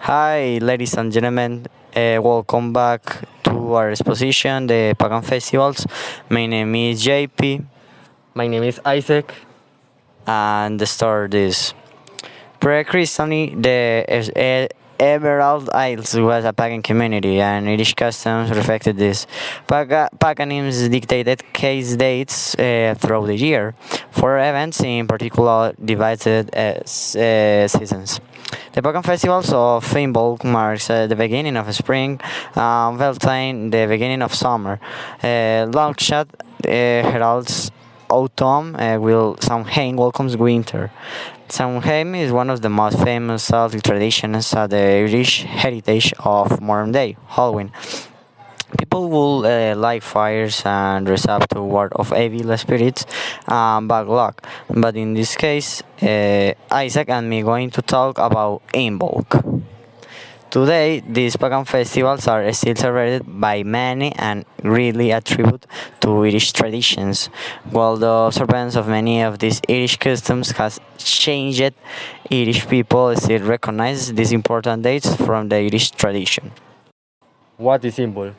Hi, ladies and gentlemen. Welcome back to our exposition, the Pagan Festivals. My name is JP, My name is Isaac. and the start is pre-Christianly, the Emerald Isles was a pagan community, and Irish customs reflected this. Paganism dictated case dates throughout the year for events, in particular divided seasons. The pagan festivals of Imbolc marks the beginning of spring, Beltane the beginning of summer. Langchat heralds autumn, while Samhain welcomes winter. Samhain is one of the most famous Celtic traditions at the Irish heritage of modern day Halloween. People will light fires and dress up to ward off evil spirits and bad luck. But in this case, Isaac and me going to talk about Imbolc. Today, these pagan festivals are still celebrated by many and really attribute to Irish traditions. While the observance of many of these Irish customs has changed, Irish people still recognize these important dates from the Irish tradition. What is Imbolc?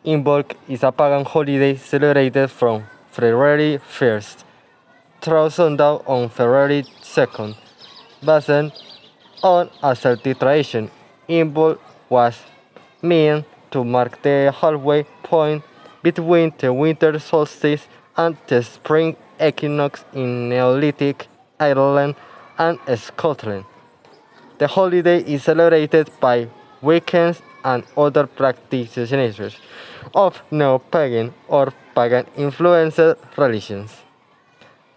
Imbolc is a pagan holiday celebrated from February 1st through sundown on February 2nd. Based on a Celtic tradition, Imbolc was meant to mark the halfway point between the winter solstice and the spring equinox in Neolithic Ireland and Scotland. The holiday is celebrated by Wiccans and other practitioners of neo-pagan or pagan-influenced religions.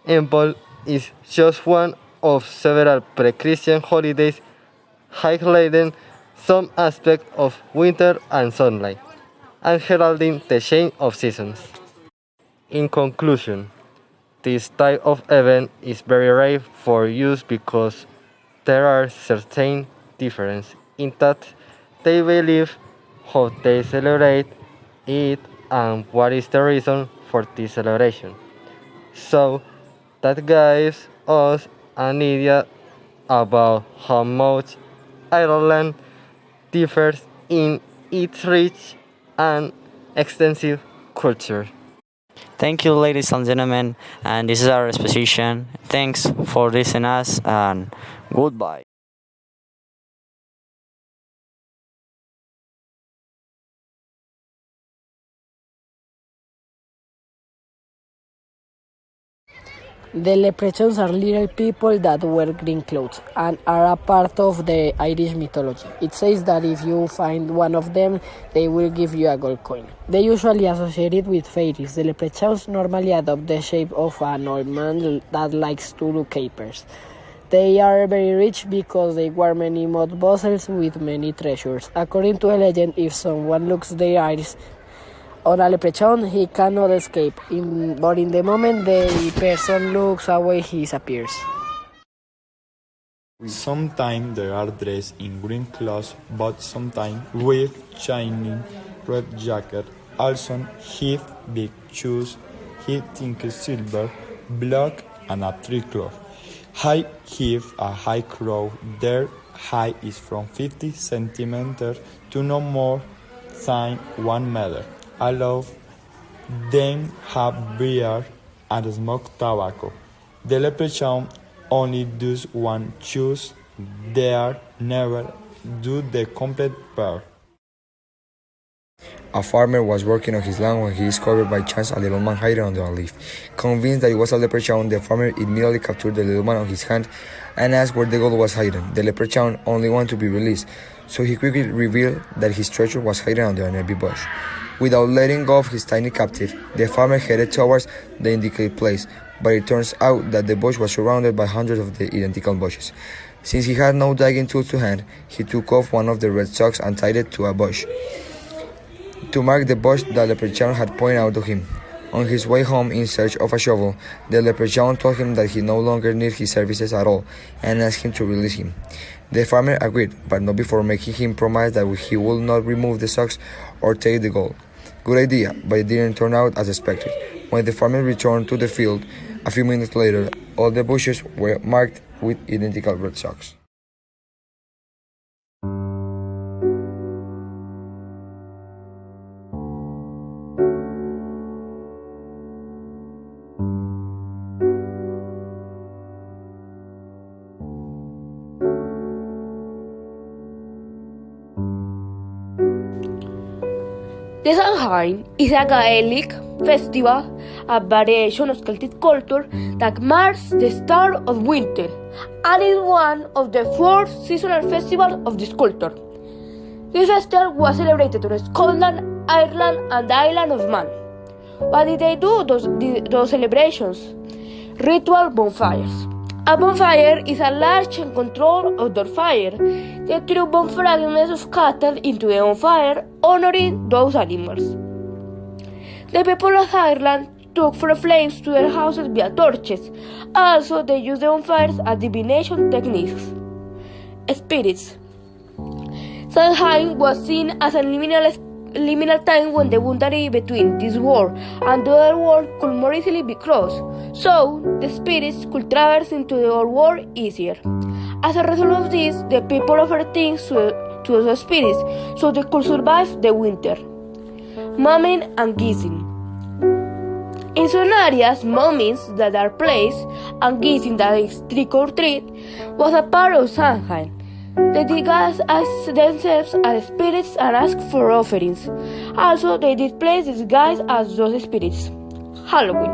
Imbolc is just one of several pre-Christian holidays highlighting some aspect of winter and sunlight, and heralding the change of seasons. In conclusion, this type of event is very rare for use because there are certain differences in that they believe, how they celebrate it, and what is the reason for this celebration. So that gives us an idea about how much Ireland differs in its rich and extensive culture. Thank you, ladies and gentlemen, and this is our exposition. Thanks for listening us, and goodbye. The leprechauns are little people that wear green clothes and are a part of the Irish mythology. It says that if you find one of them, they will give you a gold coin. They usually associated with fairies. The leprechauns normally adopt the shape of an old man that likes to do capers. They are very rich because they wear many mud bottles with many treasures. According to a legend, if someone looks their eyes on a leprechaun, he cannot escape, but in the moment the person looks away, he disappears. Sometimes they are dressed in green clothes, but sometimes with shiny red jacket. Also, have big shoes, he thinks silver, black, and a tricolor. I have a high crow. Their height is from 50 centimeters to no more than 1 meter. I love them have beer and smoke tobacco. The leprechaun only does one choose. They never do the complete pair. A farmer was working on his land when he discovered by chance a little man hiding under a leaf. Convinced that it was a leprechaun, the farmer immediately captured the little man on his hand and asked where the gold was hidden. The leprechaun only wanted to be released, so he quickly revealed that his treasure was hidden under a nearby bush. Without letting go of his tiny captive, the farmer headed towards the indicated place, but it turns out that the bush was surrounded by hundreds of the identical bushes. Since he had no digging tools to hand, he took off one of the red socks and tied it to a bush to mark the bush that leprechaun had pointed out to him. On his way home in search of a shovel, the leprechaun told him that he no longer needed his services at all and asked him to release him. The farmer agreed, but not before making him promise that he would not remove the socks or take the gold. Good idea, but it didn't turn out as expected. When the farmer returned to the field a few minutes later, all the bushes were marked with identical red socks. The Samhain is a Gaelic festival, a variation of Celtic culture that marks the start of winter and is one of the 4 seasonal festivals of this culture. This festival was celebrated in Scotland, Ireland, and the island of Man. What did they do those celebrations? Ritual bonfires. A bonfire is a large and controlled outdoor fire. They threw bone fragments of cattle into the bonfire, honoring those animals. The people of Ireland took for flames to their houses via torches. Also, they used the bonfires as divination techniques. Spirits. Samhain was seen as a liminal time when the boundary between this world and the other world could more easily be crossed, so the spirits could traverse into the other world easier. As a result of this, the people offered things to those spirits so they could survive the winter. Mumming and guessing. In some areas, mummings that are placed and guessing that is trick or treat was a part of Samhain. They disguised themselves as spirits and asked for offerings. Also, they display disguise as those spirits. Halloween.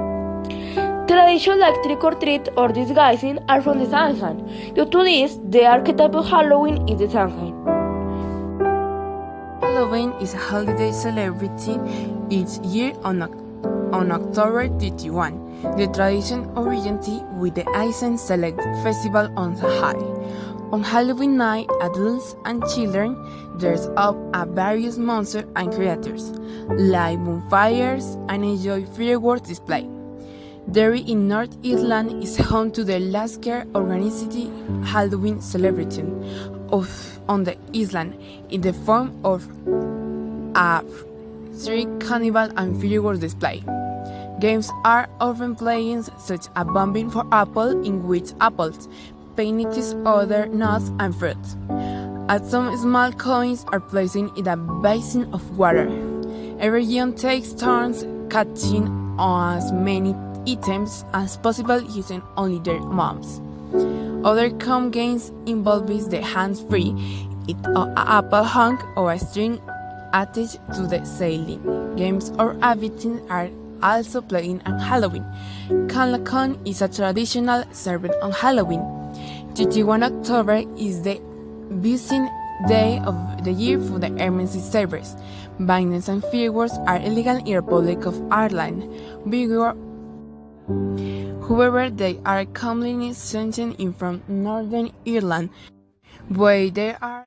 Traditions like trick or treat or disguising are from the Samhain. Due to this, the archetype of Halloween is the Samhain. Halloween is a holiday celebrated each year on October 31. The tradition originated with the Iceland Select Festival on Samhain. On Halloween night, adults and children dress up as various monsters and creatures, light bonfires, and enjoy fireworks display. Derry in North Ireland is home to the largest organized Halloween celebration on the island in the form of a street carnival and fireworks display. Games are often played such as Bumping for Apple, in which apples paintings, other nuts and fruits. As some small coins are placed in a basin of water. Every young takes turns catching as many items as possible using only their moms. Other common games involve the hands-free, an apple hung or a string attached to the ceiling. Games or activities are also played on Halloween. Canlacan is a traditional served on Halloween. 31 October is the busiest day of the year for the emergency service. Banners and fireworks are illegal in the Republic of Ireland. However, they are commonly sent in from Northern Ireland, where they are